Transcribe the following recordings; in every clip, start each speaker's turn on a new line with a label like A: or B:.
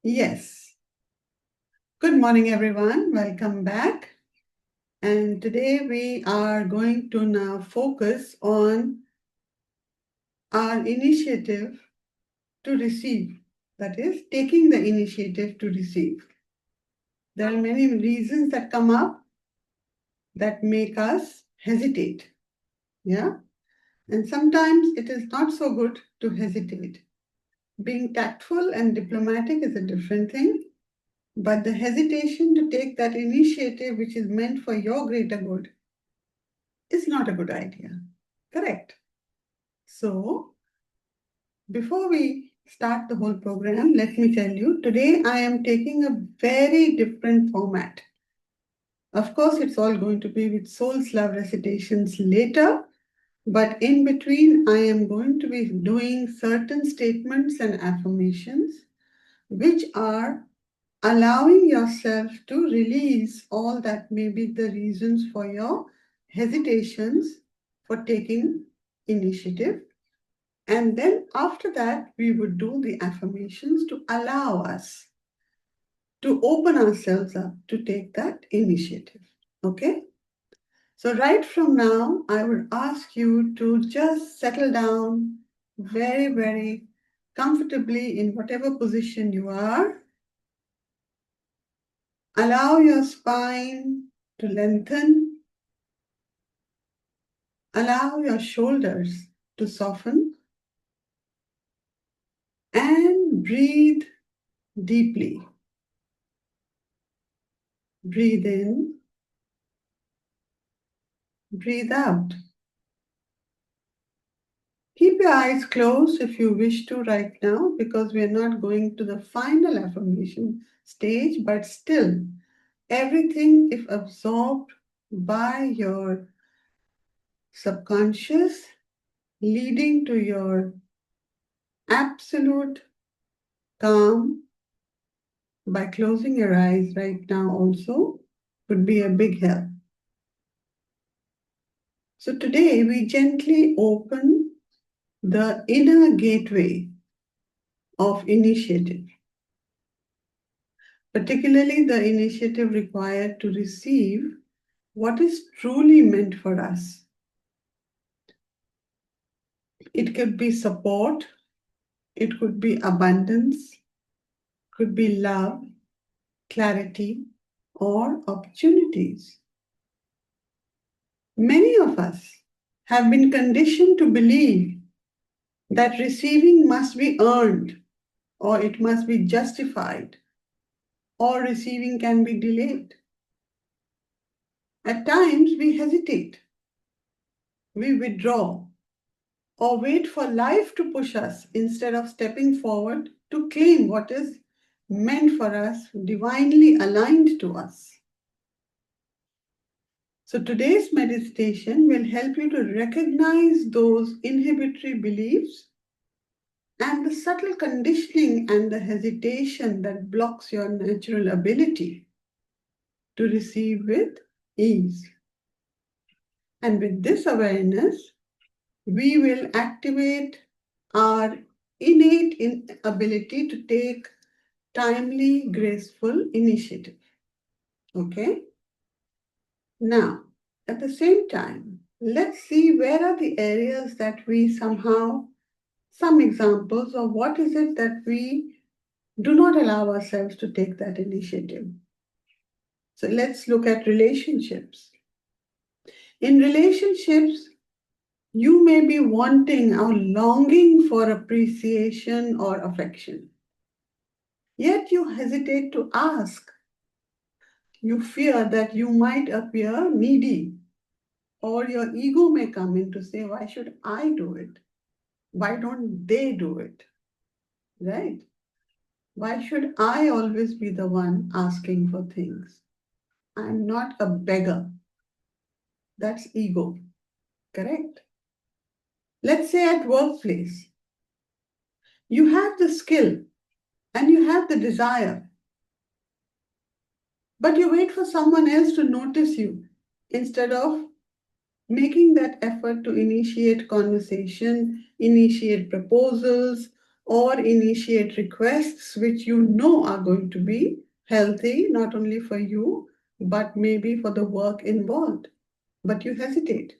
A: Yes. Good morning, everyone. Welcome back. And today we are going to now focus on our initiative to receive. That is, taking the initiative to receive. There are many reasons that come up that make us hesitate. Yeah. And sometimes it is not so good to hesitate. Being tactful and diplomatic is a different thing. But the hesitation to take that initiative, which is meant for your greater good, is not a good idea. Correct. So, before we start the whole program, let me tell you, today I am taking a very different format. Of course, it's all going to be with Soul's Love recitations later, but in between, I am going to be doing certain statements and affirmations which are allowing yourself to release all that may be the reasons for your hesitations for taking initiative. And then after that, we would do the affirmations to allow us to open ourselves up to take that initiative. Okay? So, right from now, I would ask you to just settle down very, very comfortably in whatever position you are. Allow your spine to lengthen. Allow your shoulders to soften. And breathe deeply. Breathe in. Breathe out. Keep your eyes closed if you wish to right now, because we are not going to the final affirmation stage, but still, everything is absorbed by your subconscious, leading to your absolute calm. By closing your eyes right now also would be a big help. So today we gently open the inner gateway of initiative, particularly the initiative required to receive what is truly meant for us. It could be support, it could be abundance, could be love, clarity, or opportunities. Many of us have been conditioned to believe that receiving must be earned, or it must be justified, or receiving can be delayed. At times we hesitate, we withdraw, or wait for life to push us instead of stepping forward to claim what is meant for us, divinely aligned to us. So today's meditation will help you to recognize those inhibitory beliefs and the subtle conditioning and the hesitation that blocks your natural ability to receive with ease. And with this awareness, we will activate our innate ability to take timely, graceful initiative. Okay? Now, at the same time, let's see where are the areas that we somehow, some examples of what is it that we do not allow ourselves to take that initiative. So let's look at relationships. In relationships, you may be wanting or longing for appreciation or affection. Yet you hesitate to ask. You fear that you might appear needy, or your ego may come in to say, why should I do it? Why don't they do it? Right? Why should I always be the one asking for things? I'm not a beggar. That's ego. Correct? Let's say at workplace, you have the skill and you have the desire, but you wait for someone else to notice you instead of making that effort to initiate conversation, initiate proposals, or initiate requests which you know are going to be healthy, not only for you, but maybe for the work involved. But you hesitate.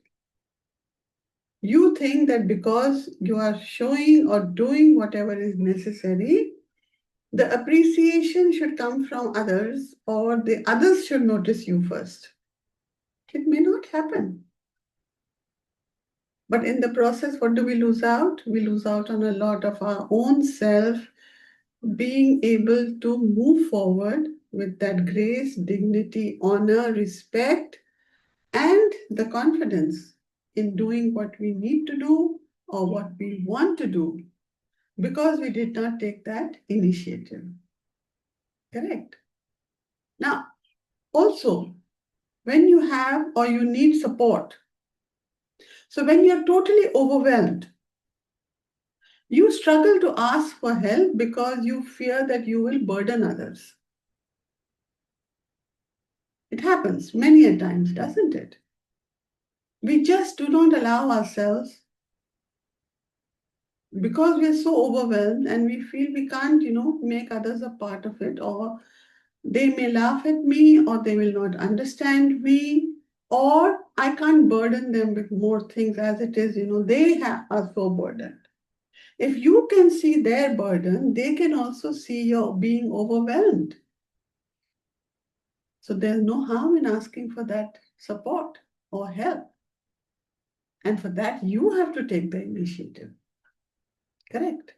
A: You think that because you are showing or doing whatever is necessary, the appreciation should come from others or the others should notice you first. It may not happen. But in the process, what do we lose out? We lose out on a lot of our own self being able to move forward with that grace, dignity, honor, respect, and the confidence in doing what we need to do or what we want to do because we did not take that initiative. Correct. Now, also, when you have or you need support, so when you're totally overwhelmed, you struggle to ask for help because you fear that you will burden others. It happens many a times, doesn't it? We just do not allow ourselves because we are so overwhelmed and we feel we can't, make others a part of it, or they may laugh at me, or they will not understand me, or I can't burden them with more things as it is, are so burdened. If you can see their burden, they can also see your being overwhelmed. So there's no harm in asking for that support or help. And for that, you have to take the initiative. Correct.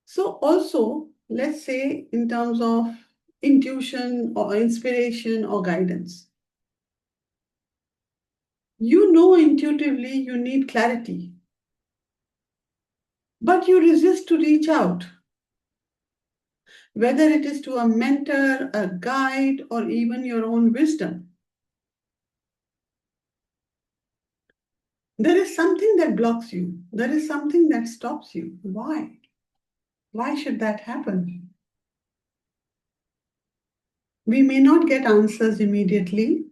A: So also, let's say in terms of intuition or inspiration or guidance, you know intuitively you need clarity, but you resist to reach out, whether it is to a mentor, a guide, or even your own wisdom. There is something that blocks you. There is something that stops you. Why? Why should that happen? We may not get answers immediately,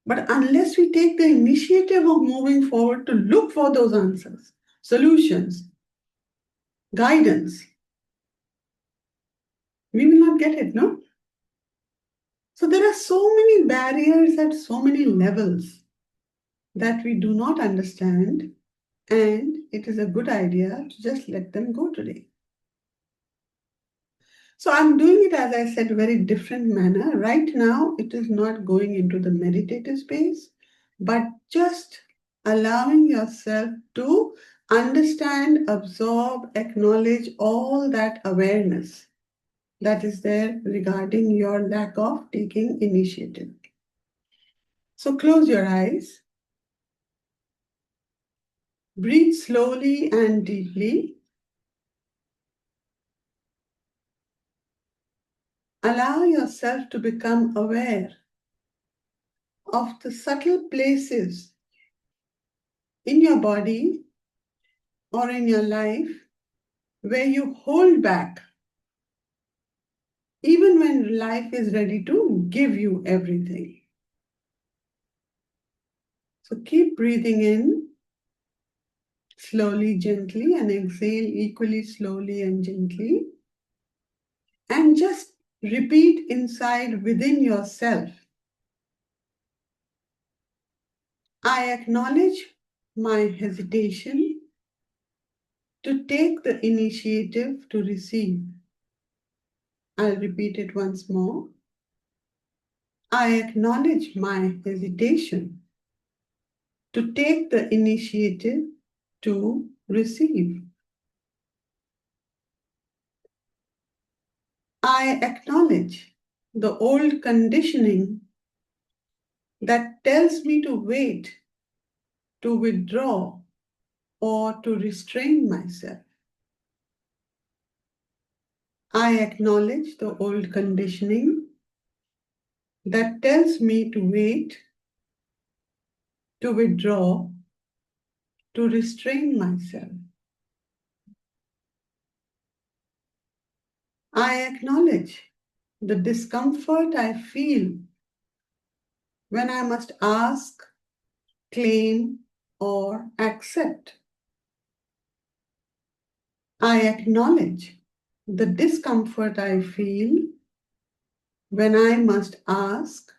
A: but unless we take the initiative of moving forward to look for those answers, solutions, guidance, we will not get it, no? So there are so many barriers at so many levels that we do not understand, and it is a good idea to just let them go today. So I'm doing it, as I said, very different manner. Right now, it is not going into the meditative space, but just allowing yourself to understand, absorb, acknowledge all that awareness that is there regarding your lack of taking initiative. So close your eyes, breathe slowly and deeply. Allow yourself to become aware of the subtle places in your body or in your life where you hold back, even when life is ready to give you everything. So keep breathing in slowly, gently, and exhale equally slowly and gently. And just repeat inside within yourself, I acknowledge my hesitation to take the initiative to receive. I'll repeat it once more. I acknowledge my hesitation to take the initiative to receive. I acknowledge the old conditioning that tells me to wait, to withdraw, or to restrain myself. I acknowledge the old conditioning that tells me to wait, to withdraw, to restrain myself. I acknowledge the discomfort I feel when I must ask, claim, or accept. I acknowledge the discomfort I feel when I must ask,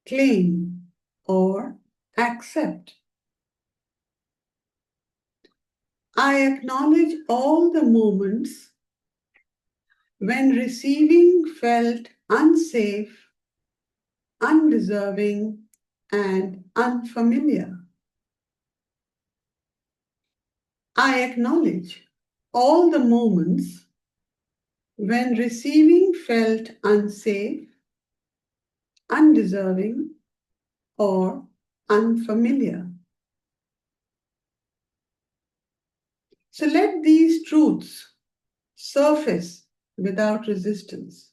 A: claim, or accept. I acknowledge all the moments when receiving felt unsafe, undeserving, and unfamiliar. I acknowledge all the moments when receiving felt unsafe, undeserving, or unfamiliar. So let these truths surface without resistance.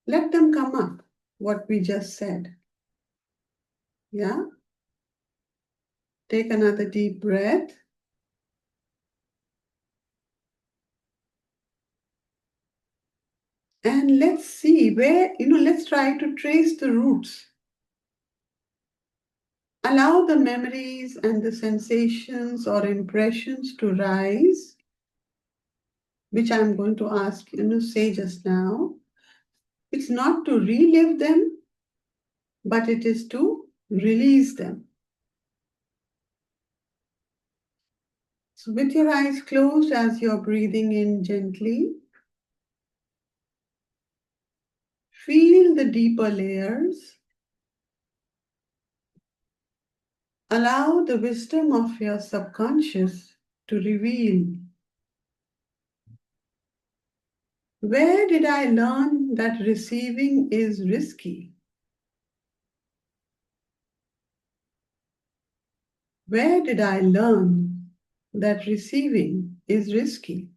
A: Let them come up, what we just said. Yeah? Take another deep breath. And let's see where, let's try to trace the roots. Allow the memories and the sensations or impressions to rise, which I'm going to ask, say just now. It's not to relive them, but it is to release them. So with your eyes closed as you're breathing in gently, feel the deeper layers. Allow the wisdom of your subconscious to reveal. Where did I learn that receiving is risky? Where did I learn that receiving is risky?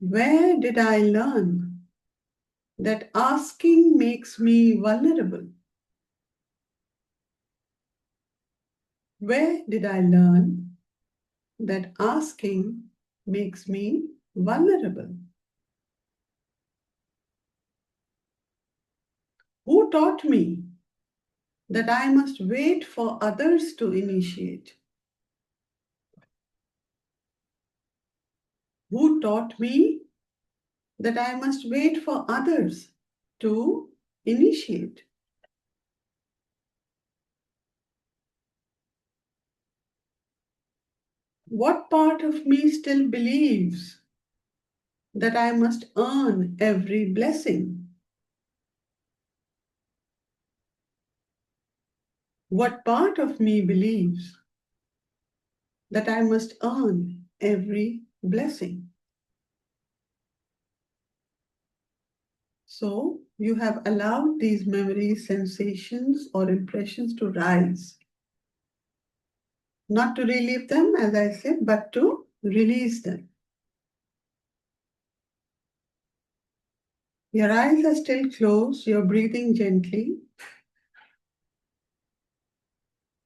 A: Where did I learn that asking makes me vulnerable? Where did I learn that asking makes me vulnerable? Who taught me that I must wait for others to initiate? Who taught me that I must wait for others to initiate? What part of me still believes that I must earn every blessing? What part of me believes that I must earn every blessing? So you have allowed these memories, sensations, or impressions to rise. Not to relive them, as I said, but to release them. Your eyes are still closed, you're breathing gently.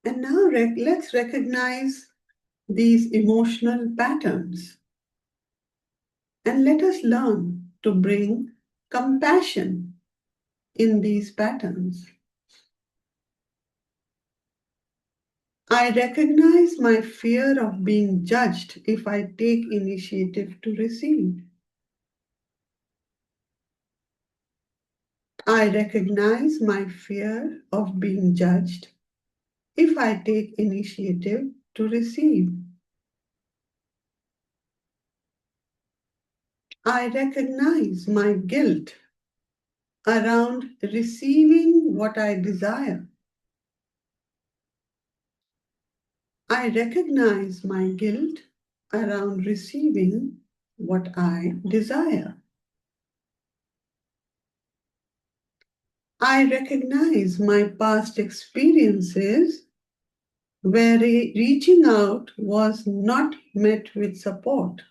A: And now let's recognize these emotional patterns. And let us learn to bring compassion in these patterns. I recognize my fear of being judged if I take initiative to receive. I recognize my fear of being judged if I take initiative to receive. I recognize my guilt around receiving what I desire. I recognize my guilt around receiving what I desire. I recognize my past experiences where reaching out was not met with support.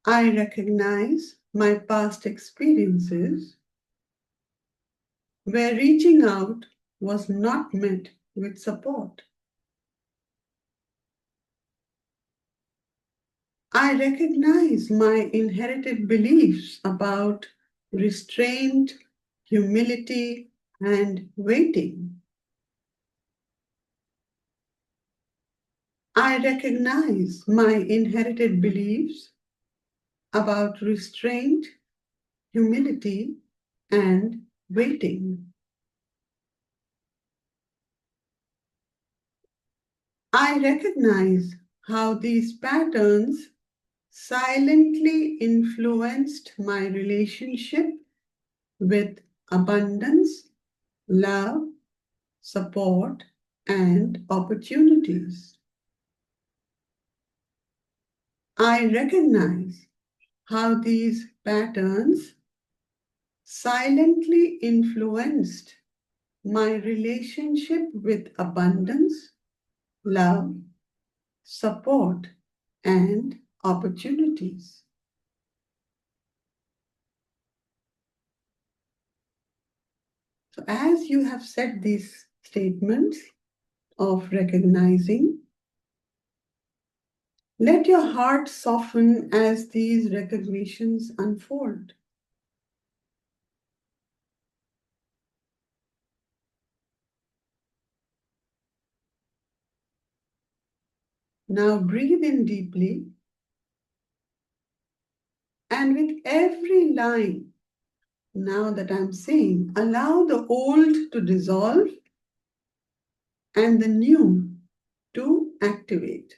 A: I recognize my past experiences where reaching out was not met with support. I recognize my inherited beliefs about restraint, humility, and waiting. I recognize my inherited beliefs about restraint, humility, and waiting. I recognize how these patterns silently influenced my relationship with abundance, love, support, and opportunities. I recognize how these patterns silently influenced my relationship with abundance, love, support, and opportunities. So, as you have said these statements of recognizing, let your heart soften as these recognitions unfold. Now breathe in deeply, and with every line now that I'm saying, allow the old to dissolve and the new to activate.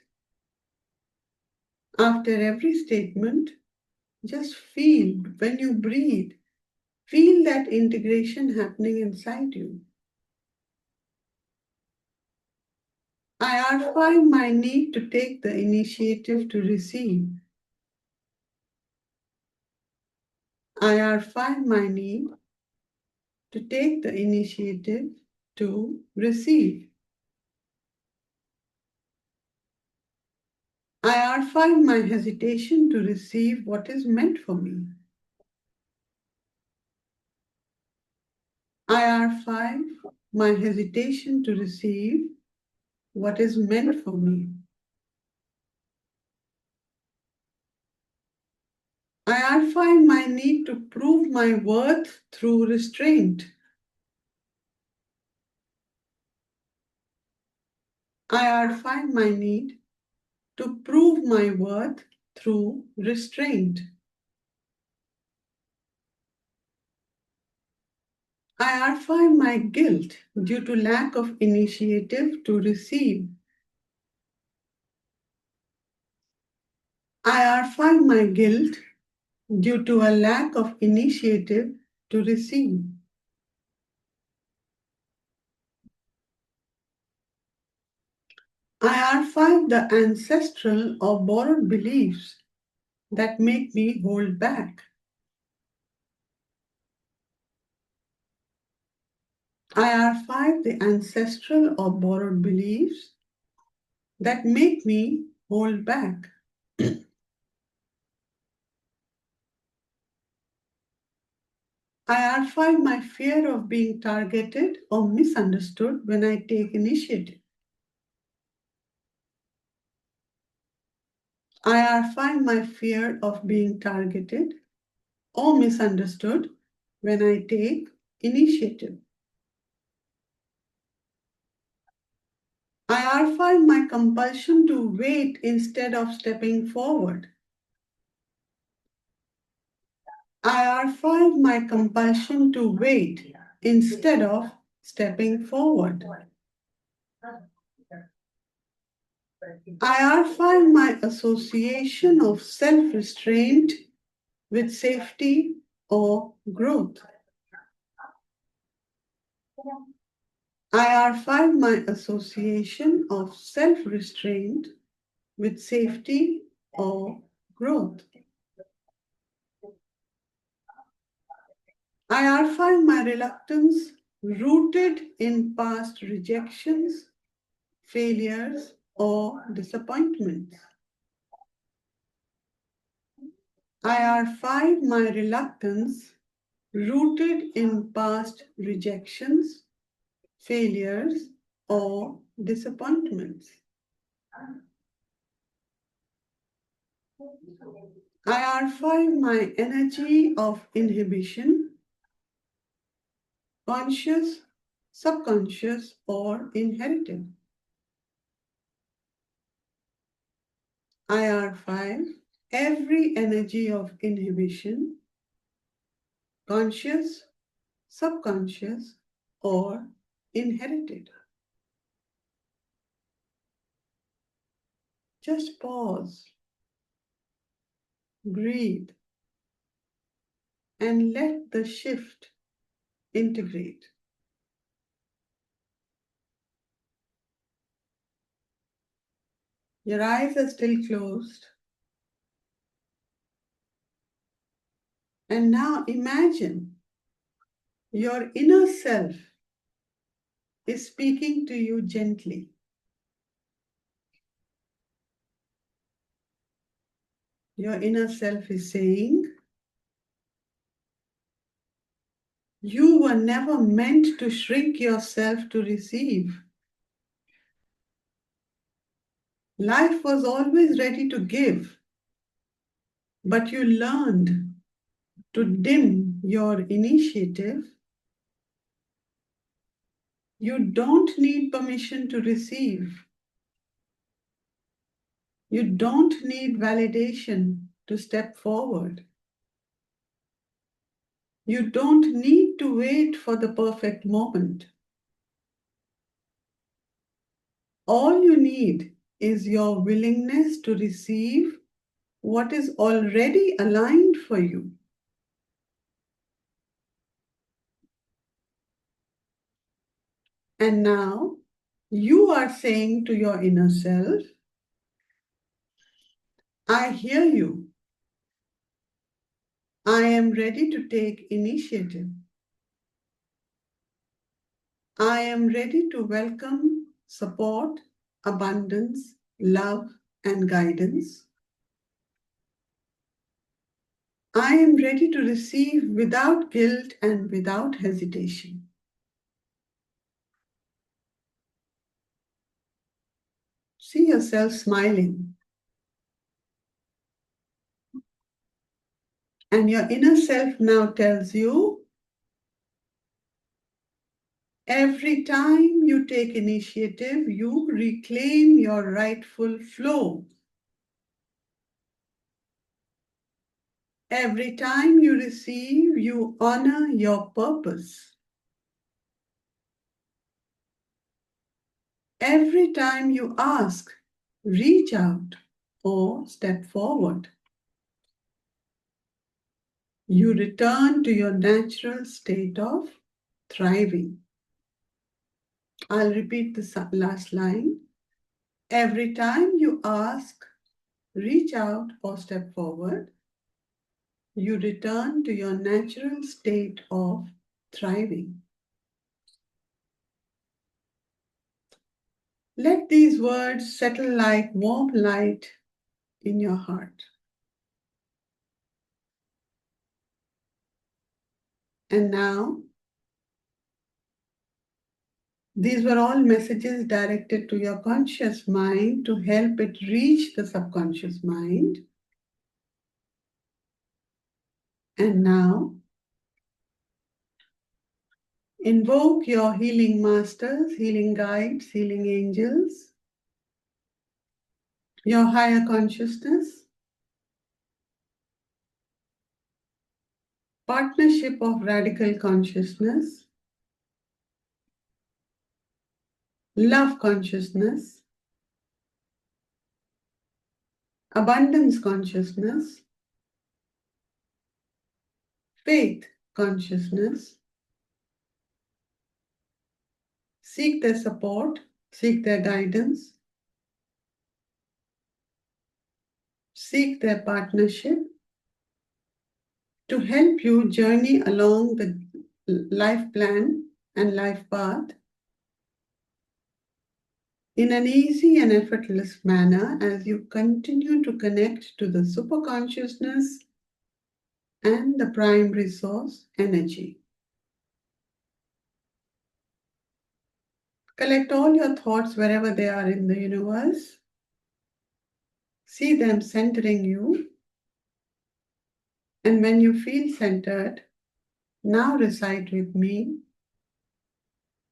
A: After every statement, just feel when you breathe, feel that integration happening inside you. I affirm my need to take the initiative to receive. I affirm my need to take the initiative to receive. I affirm my hesitation to receive what is meant for me. I affirm my hesitation to receive what is meant for me. I affirm my need to prove my worth through restraint. I affirm my need to prove my worth through restraint. I affirm my guilt due to lack of initiative to receive. I affirm my guilt due to a lack of initiative to receive. I affirm the ancestral or borrowed beliefs that make me hold back. I affirm the ancestral or borrowed beliefs that make me hold back. I affirm my fear of being targeted or misunderstood when I take initiative. I affirm my fear of being targeted or misunderstood when I take initiative. I affirm my compulsion to wait instead of stepping forward. I affirm my compulsion to wait instead of stepping forward. I affirm my association of self restraint with safety or growth. I affirm my association of self restraint with safety or growth. I affirm my reluctance rooted in past rejections, failures, or disappointments. I affirm my reluctance rooted in past rejections, failures, or disappointments. I affirm my energy of inhibition, conscious, subconscious, or inherited. IR5, every energy of inhibition, conscious, subconscious, or inherited. Just pause, breathe, and let the shift integrate. Your eyes are still closed. And now imagine your inner self is speaking to you gently. Your inner self is saying, you were never meant to shrink yourself to receive. Life was always ready to give, but you learned to dim your initiative. You don't need permission to receive. You don't need validation to step forward. You don't need to wait for the perfect moment. All you need is your willingness to receive what is already aligned for you. And now you are saying to your inner self, I hear you. I am ready to take initiative. I am ready to welcome support, abundance, love, and guidance. I am ready to receive without guilt and without hesitation. See yourself smiling, and your inner self now tells you, every time you take initiative, you reclaim your rightful flow. Every time you receive, you honor your purpose. Every time you ask, reach out or step forward. You return to your natural state of thriving. I'll repeat the last line. Every time you ask, reach out or step forward, you return to your natural state of thriving. Let these words settle like warm light in your heart. And now, these were all messages directed to your conscious mind to help it reach the subconscious mind. And now, invoke your healing masters, healing guides, healing angels, your higher consciousness, partnership of radical consciousness, love consciousness, abundance consciousness, faith consciousness. Seek their support, seek their guidance, seek their partnership to help you journey along the life plan and life path in an easy and effortless manner as you continue to connect to the superconsciousness and the prime resource energy. Collect all your thoughts wherever they are in the universe. See them centering you. And when you feel centered, now recite with me,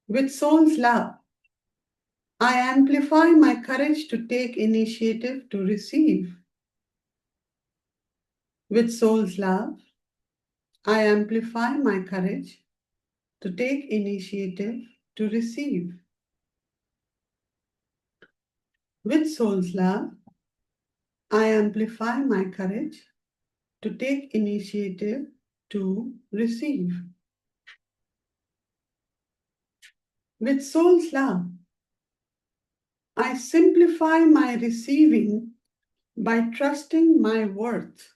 A: with soul's love, I amplify my courage to take initiative to receive. With soul's love, I amplify my courage to take initiative to receive. With soul's love, I amplify my courage to take initiative to receive. With soul's love, I simplify my receiving by trusting my worth.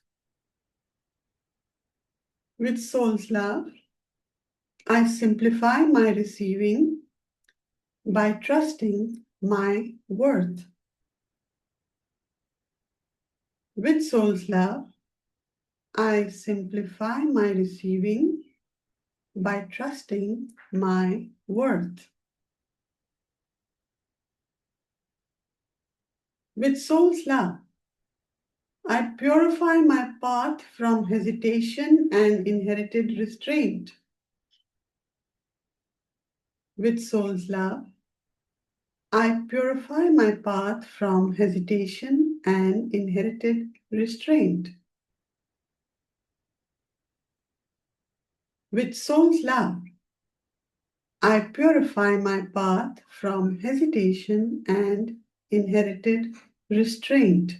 A: With soul's love, I simplify my receiving by trusting my worth. With soul's love, I simplify my receiving by trusting my worth. With soul's love, I purify my path from hesitation and inherited restraint. With soul's love, I purify my path from hesitation and inherited restraint. With soul's love, I purify my path from hesitation and inherited restraint.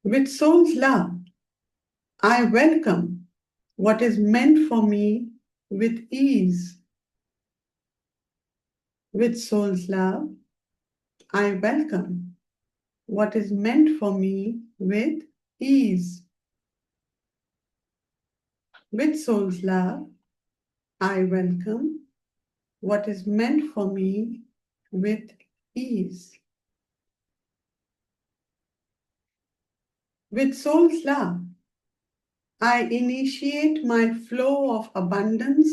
A: With soul's love, I welcome what is meant for me with ease. With soul's love, I welcome what is meant for me with ease. With soul's love, I welcome what is meant for me with ease. With soul's love, I initiate my flow of abundance,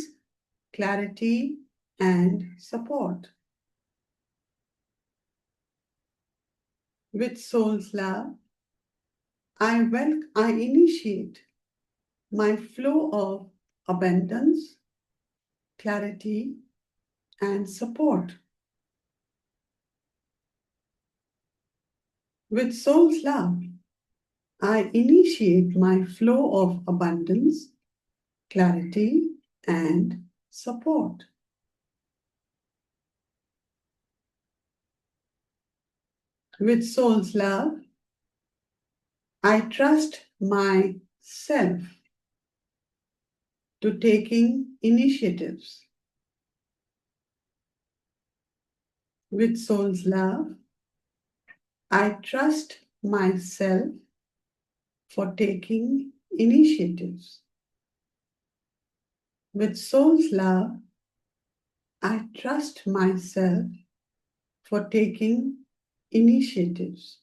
A: clarity, and support. With soul's love, I initiate my flow of abundance, clarity, and support. With soul's love, I initiate my flow of abundance, clarity, and support. With soul's love, I trust myself to taking initiatives. With soul's love, I trust myself for taking initiatives. With soul's love, I trust myself for taking initiatives.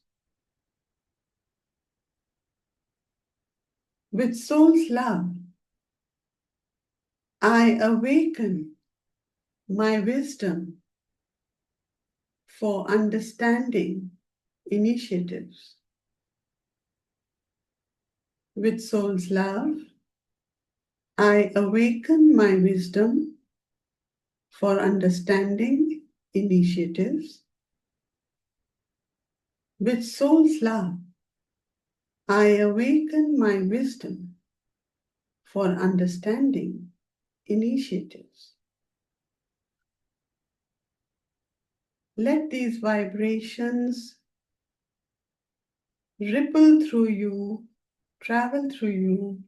A: With soul's love, I awaken my wisdom for understanding initiatives. With soul's love, I awaken my wisdom for understanding initiatives. With soul's love, I awaken my wisdom for understanding initiatives. Let these vibrations ripple through you, travel through you,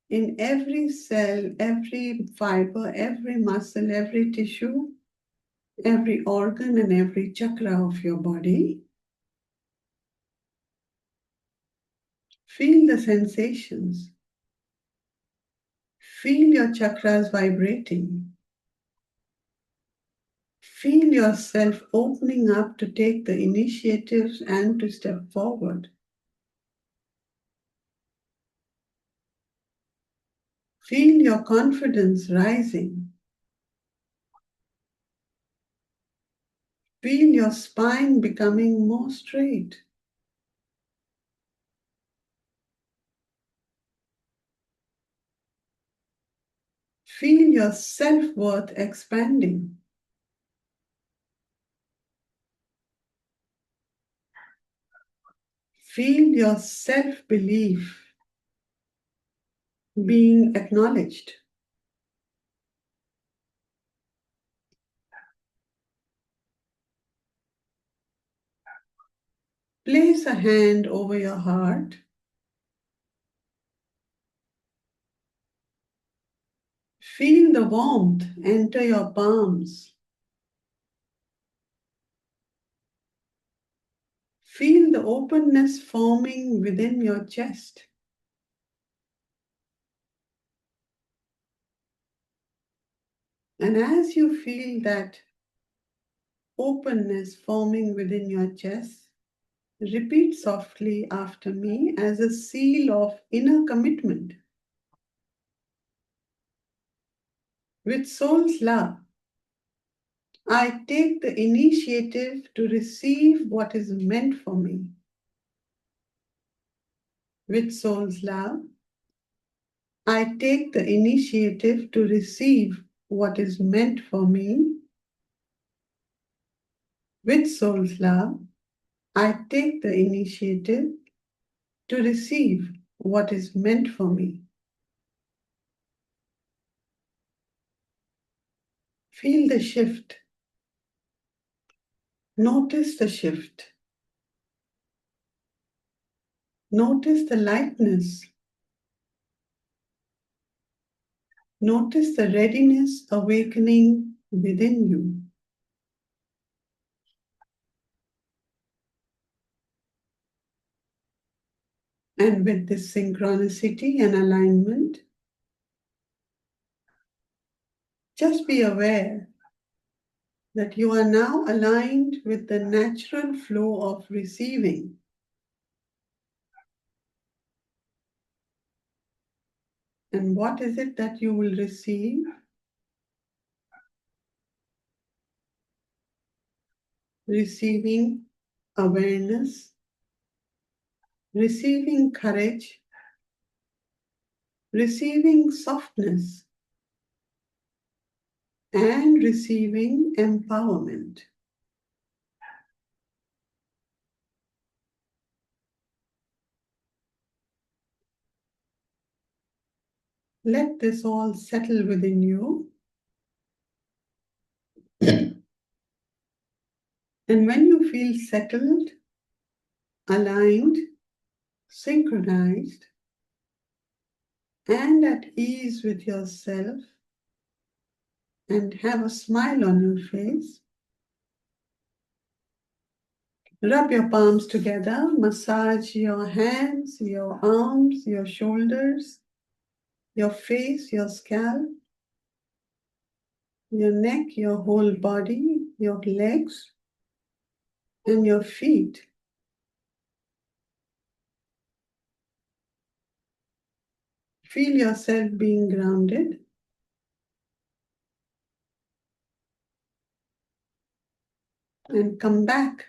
A: in every cell, every fiber, every muscle, every tissue, every organ, and every chakra of your body. Feel the sensations. Feel your chakras vibrating. Feel yourself opening up to take the initiatives and to step forward. Feel your confidence rising. Feel your spine becoming more straight. Feel your self-worth expanding. Feel your self-belief being acknowledged. Place a hand over your heart. Feel the warmth enter your palms. Feel the openness forming within your chest. And as you feel that openness forming within your chest, repeat softly after me as a seal of inner commitment. With soul's love, I take the initiative to receive what is meant for me. With soul's love, I take the initiative to receive what is meant for me. With soul's love, I take the initiative to receive what is meant for me. Feel the shift. Notice the shift. Notice the lightness. Notice the readiness awakening within you. And with this synchronicity and alignment, just be aware that you are now aligned with the natural flow of receiving. And what is it that you will receive? Receiving awareness, receiving courage, receiving softness, and receiving empowerment. Let this all settle within you. And when you feel settled, aligned, synchronized, and at ease with yourself, and have a smile on your face, rub your palms together, massage your hands, your arms, your shoulders, your face, your scalp, your neck, your whole body, your legs, and your feet. Feel yourself being grounded. And come back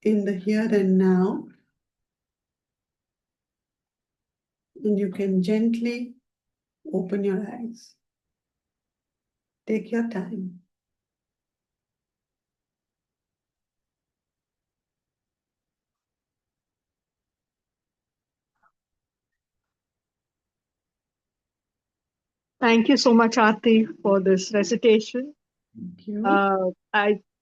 A: in the here and now. And you can gently open your eyes. Take your time.
B: Thank you so much, Aarti, for this recitation.
A: Thank you.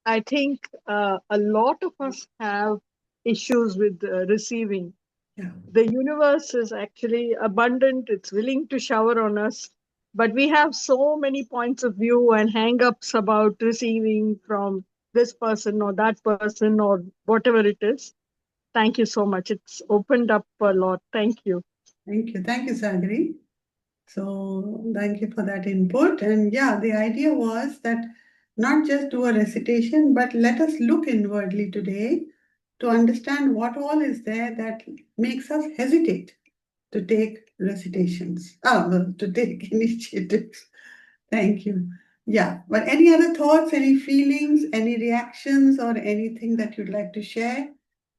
B: I think a lot of us have issues with receiving.
A: Yeah.
B: The universe is actually abundant; it's willing to shower on us, but we have so many points of view and hang-ups about receiving from this person or that person or whatever it is. Thank you so much. It's opened up a lot. Thank you.
A: Thank you. Thank you, Sagri. So thank you for that input. And yeah, the idea was that not just do a recitation, but let us look inwardly today to understand what all is there that makes us hesitate to take recitations, to take initiatives. Thank you. Yeah, but any other thoughts, any feelings, any reactions, or anything that you'd like to share?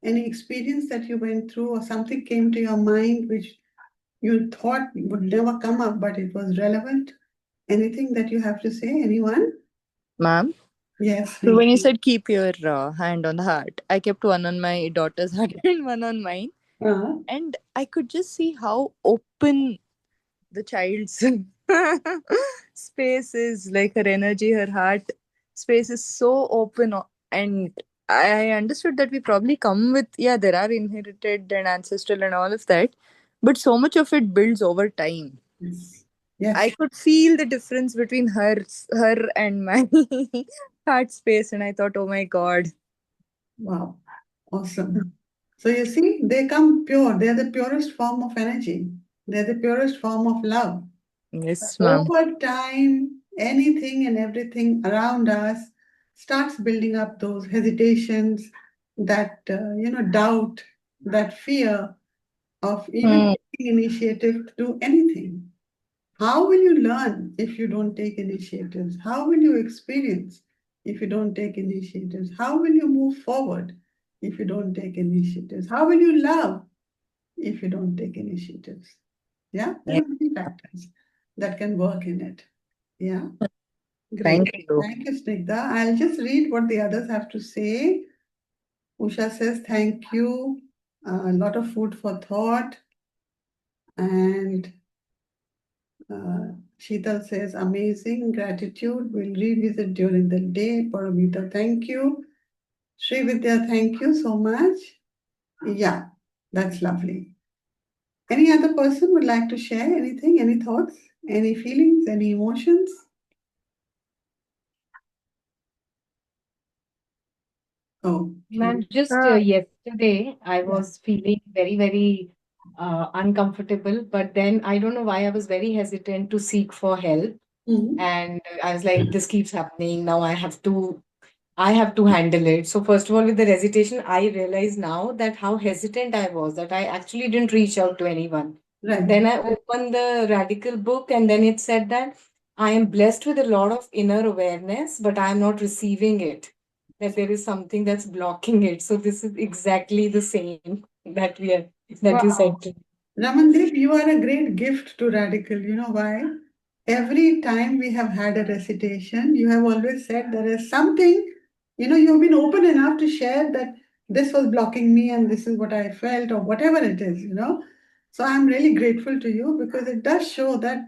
A: Any experience that you went through, or something came to your mind which you thought would never come up, but it was relevant? Anything that you have to say? Anyone?
C: Ma'am,
A: Yes,
C: so when you
A: Nikki.
C: said keep your hand on the heart, I kept one on my daughter's heart and one on mine.
A: Uh,
C: And I could just see how open the child's space is, like her energy, her heart space is so open. And I understood that we probably come with, yeah, there are inherited and ancestral and all of that, but so much of it builds over time.
A: yes.
C: I
A: Yes.
C: could feel the difference between her and my heart space, and I thought, oh my god.
A: Wow. Awesome. So you see, they come pure. They're the purest form of energy. They're the purest form of love.
C: Yes, ma'am.
A: Over time, anything and everything around us starts building up those hesitations, that doubt, that fear of even
C: Hmm.
A: taking initiative to do anything. How will you learn if you don't take initiatives? How will you experience if you don't take initiatives? How will you move forward if you don't take initiatives? How will you love if you don't take initiatives? Yeah, there
C: Yeah,
A: are many factors that can work in it. Yeah, great.
C: thank you.
A: Thank you, Snigdha. I'll just read what the others have to say. Usha says, thank you. A lot of food for thought. And Sheetal says, amazing, gratitude. We'll revisit during the day. Paramita, thank you. Sri Vidya, thank you so much. Yeah, that's lovely. Any other person would like to share anything, any thoughts, any feelings, any emotions? Okay.
D: Ma'am, just
B: Uh,
D: yesterday I
A: Yeah.
D: was feeling very, very uncomfortable, but then I don't know why I was very hesitant to seek for help.
A: Mhm.
D: And I was like, this keeps happening. Now I have to handle it. So first of all, with the hesitation, I realize now that how hesitant I was, that I actually didn't reach out to anyone.
A: Right.
D: Then I opened the radical book, and then it said that I am blessed with a lot of inner awareness, but I am not receiving it. That there is something that's blocking it. So this is exactly the same that you said
A: Wow.
D: to.
A: Ramandeep, you are a great gift to Radical. You know why? Every time we have had a recitation, you have always said there is something, you've been open enough to share that this was blocking me and this is what I felt or whatever it is. So I'm really grateful to you because it does show that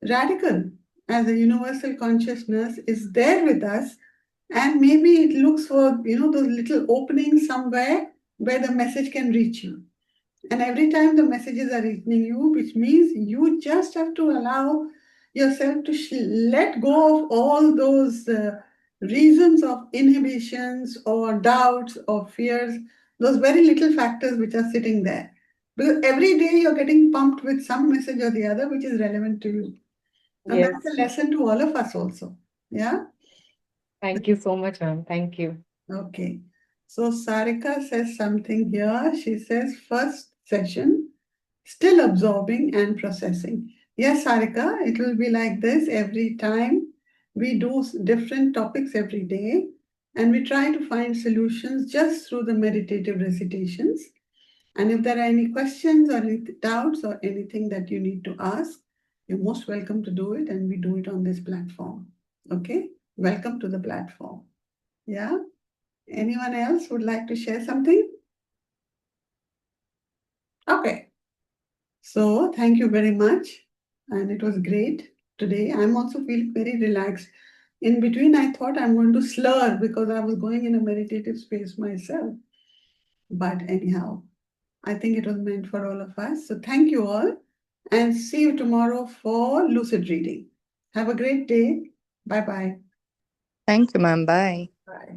A: Radical as a universal consciousness is there with us, and maybe it looks for, those little openings somewhere where the message can reach you. And every time the messages are reaching you, which means you just have to allow yourself to let go of all those reasons of inhibitions or doubts or fears, those very little factors which are sitting there. Because every day you're getting pumped with some message or the other which is relevant to you. And that's a
D: Yes.
A: lesson to all of us also. Yeah.
D: Thank you so much, ma'am. Thank you.
A: Okay. So Sarika says something here. She says, first session, still absorbing and processing. Yes, Sarika, it will be like this every time. We do different topics every day and we try to find solutions just through the meditative recitations. And if there are any questions or any doubts or anything that you need to ask, you're most welcome to do it and we do it on this platform. Okay? Welcome to the platform. Yeah? Anyone else would like to share something? Okay. So thank you very much. And it was great today. I'm also feeling very relaxed. In between, I thought I'm going to slur because I was going in a meditative space myself. But anyhow, I think it was meant for all of us. So thank you all and see you tomorrow for lucid reading. Have a great day. Bye-bye.
C: Thank you, ma'am. Bye.
A: Bye.